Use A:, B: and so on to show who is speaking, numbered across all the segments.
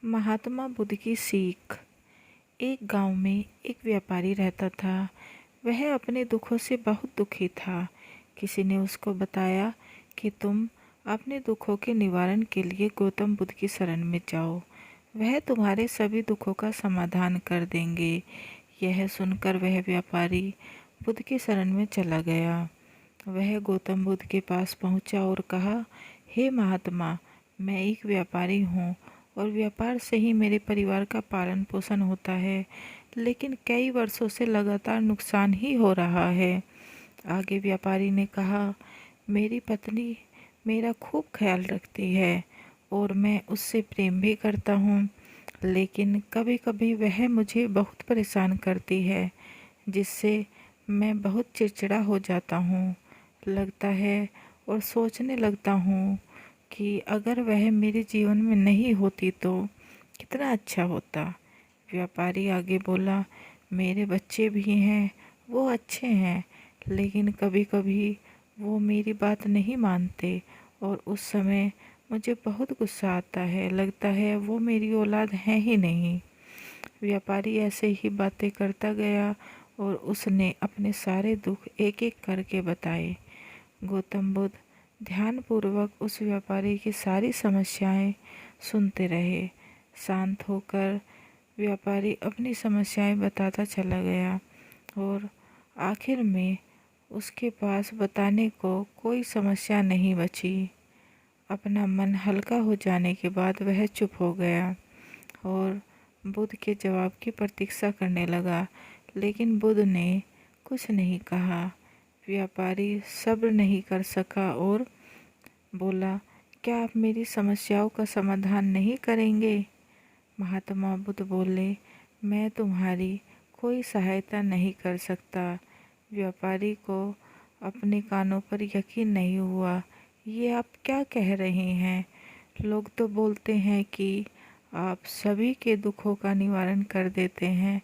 A: महात्मा बुद्ध की सीख। एक गांव में एक व्यापारी रहता था। वह अपने दुखों से बहुत दुखी था। किसी ने उसको बताया कि तुम अपने दुखों के निवारण के लिए गौतम बुद्ध की शरण में जाओ। वह तुम्हारे सभी दुखों का समाधान कर देंगे। यह सुनकर वह व्यापारी बुद्ध की शरण में चला गया। वह गौतम बुद्ध के पास पहुंचा और कहा, हे महात्मा, मैं एक व्यापारी हूँ और व्यापार से ही मेरे परिवार का पालन पोषण होता है, लेकिन कई वर्षों से लगातार नुकसान ही हो रहा है। आगे व्यापारी ने कहा, मेरी पत्नी मेरा खूब ख्याल रखती है और मैं उससे प्रेम भी करता हूँ, लेकिन कभी कभी वह मुझे बहुत परेशान करती है, जिससे मैं बहुत चिड़चिड़ा हो जाता हूँ। लगता है और सोचने लगता हूँ कि अगर वह मेरे जीवन में नहीं होती तो कितना अच्छा होता। व्यापारी आगे बोला, मेरे बच्चे भी हैं, वो अच्छे हैं, लेकिन कभी कभी वो मेरी बात नहीं मानते और उस समय मुझे बहुत गुस्सा आता है। लगता है वो मेरी औलाद है ही नहीं। व्यापारी ऐसे ही बातें करता गया और उसने अपने सारे दुख एक एक करके बताए। गौतम बुद्ध ध्यानपूर्वक उस व्यापारी की सारी समस्याएं सुनते रहे। शांत होकर व्यापारी अपनी समस्याएं बताता चला गया और आखिर में उसके पास बताने को कोई समस्या नहीं बची। अपना मन हल्का हो जाने के बाद वह चुप हो गया और बुद्ध के जवाब की प्रतीक्षा करने लगा, लेकिन बुद्ध ने कुछ नहीं कहा। व्यापारी सब्र नहीं कर सका और बोला, क्या आप मेरी समस्याओं का समाधान नहीं करेंगे? महात्मा बुद्ध बोले, मैं तुम्हारी कोई सहायता नहीं कर सकता। व्यापारी को अपने कानों पर यकीन नहीं हुआ। ये आप क्या कह रहे हैं? लोग तो बोलते हैं कि आप सभी के दुखों का निवारण कर देते हैं,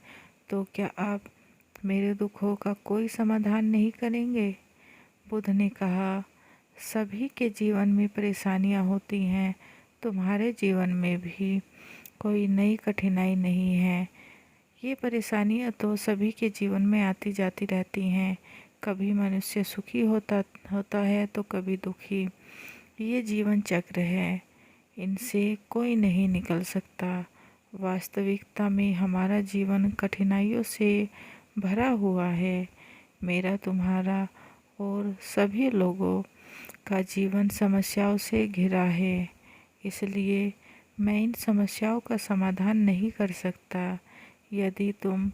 A: तो क्या आप मेरे दुखों का कोई समाधान नहीं करेंगे? बुद्ध ने कहा, सभी के जीवन में परेशानियां होती हैं, तुम्हारे जीवन में भी कोई नई कठिनाई नहीं है। ये परेशानियां तो सभी के जीवन में आती जाती रहती हैं। कभी मनुष्य सुखी होता होता है तो कभी दुखी। ये जीवन चक्र है, इनसे कोई नहीं निकल सकता। वास्तविकता में हमारा जीवन कठिनाइयों से भरा हुआ है। मेरा, तुम्हारा और सभी लोगों का जीवन समस्याओं से घिरा है। इसलिए मैं इन समस्याओं का समाधान नहीं कर सकता। यदि तुम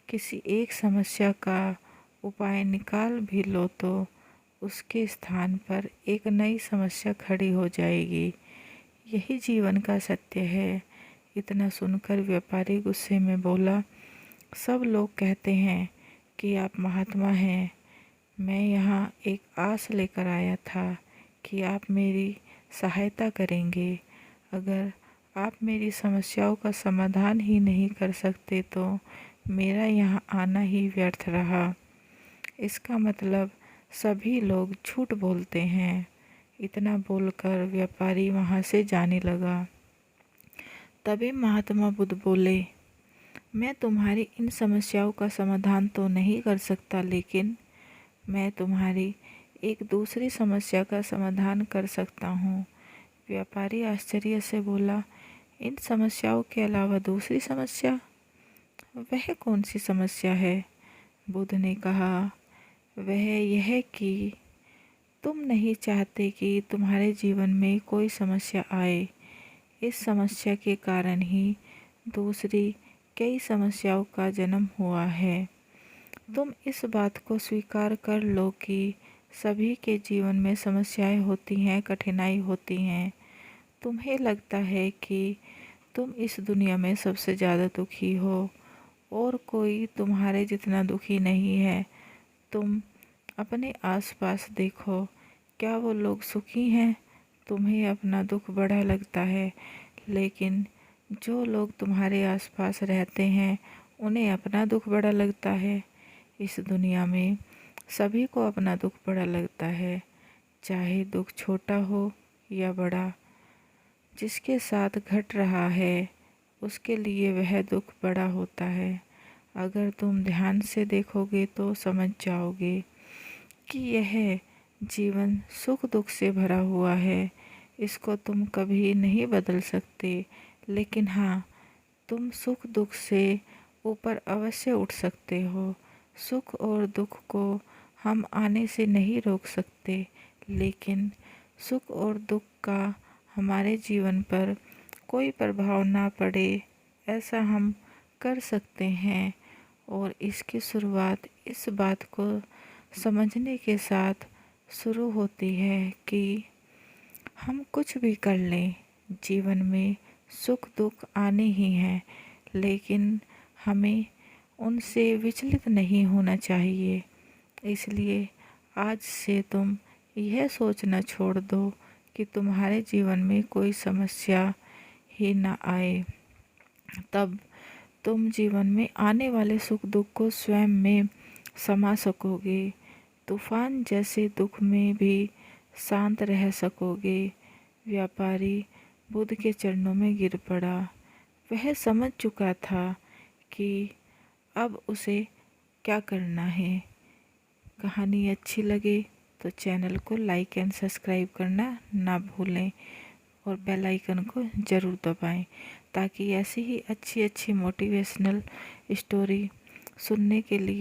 A: किसी एक समस्या का उपाय निकाल भी लो तो उसके स्थान पर एक नई समस्या खड़ी हो जाएगी। यही जीवन का सत्य है। इतना सुनकर व्यापारी गुस्से में बोला, सब लोग कहते हैं कि आप महात्मा हैं। मैं यहाँ एक आस लेकर आया था कि आप मेरी सहायता करेंगे। अगर आप मेरी समस्याओं का समाधान ही नहीं कर सकते तो मेरा यहाँ आना ही व्यर्थ रहा। इसका मतलब सभी लोग झूठ बोलते हैं। इतना बोलकर व्यापारी वहाँ से जाने लगा। तभी महात्मा बुद्ध बोले, मैं तुम्हारी इन समस्याओं का समाधान तो नहीं कर सकता, लेकिन मैं तुम्हारी एक दूसरी समस्या का समाधान कर सकता हूँ। व्यापारी आश्चर्य से बोला, इन समस्याओं के अलावा दूसरी समस्या? वह कौन सी समस्या है? बुद्ध ने कहा, वह यह कि तुम नहीं चाहते कि तुम्हारे जीवन में कोई समस्या आए। इस समस्या के कारण ही दूसरी कई समस्याओं का जन्म हुआ है। तुम इस बात को स्वीकार कर लो कि सभी के जीवन में समस्याएं होती हैं, कठिनाई होती हैं। तुम्हें लगता है कि तुम इस दुनिया में सबसे ज़्यादा दुखी हो और कोई तुम्हारे जितना दुखी नहीं है। तुम अपने आसपास देखो, क्या वो लोग सुखी हैं? तुम्हें अपना दुख बड़ा लगता है, लेकिन जो लोग तुम्हारे आसपास रहते हैं उन्हें अपना दुख बड़ा लगता है। इस दुनिया में सभी को अपना दुख बड़ा लगता है, चाहे दुख छोटा हो या बड़ा। जिसके साथ घट रहा है उसके लिए वह दुख बड़ा होता है। अगर तुम ध्यान से देखोगे तो समझ जाओगे कि यह जीवन सुख दुख से भरा हुआ है। इसको तुम कभी नहीं बदल सकते, लेकिन हाँ, तुम सुख दुख से ऊपर अवश्य उठ सकते हो। सुख और दुख को हम आने से नहीं रोक सकते, लेकिन सुख और दुख का हमारे जीवन पर कोई प्रभाव ना पड़े, ऐसा हम कर सकते हैं। और इसकी शुरुआत इस बात को समझने के साथ शुरू होती है कि हम कुछ भी कर लें, जीवन में सुख दुख आने ही हैं, लेकिन हमें उनसे विचलित नहीं होना चाहिए। इसलिए आज से तुम यह सोचना छोड़ दो कि तुम्हारे जीवन में कोई समस्या ही ना आए। तब तुम जीवन में आने वाले सुख दुख को स्वयं में समा सकोगे। तूफान जैसे दुख में भी शांत रह सकोगे। व्यापारी बुद्ध के चरणों में गिर पड़ा। वह समझ चुका था कि अब उसे क्या करना है। कहानी अच्छी लगे तो चैनल को लाइक एंड सब्सक्राइब करना ना भूलें और बेल आइकन को ज़रूर दबाएं, ताकि ऐसी ही अच्छी अच्छी मोटिवेशनल स्टोरी सुनने के लिए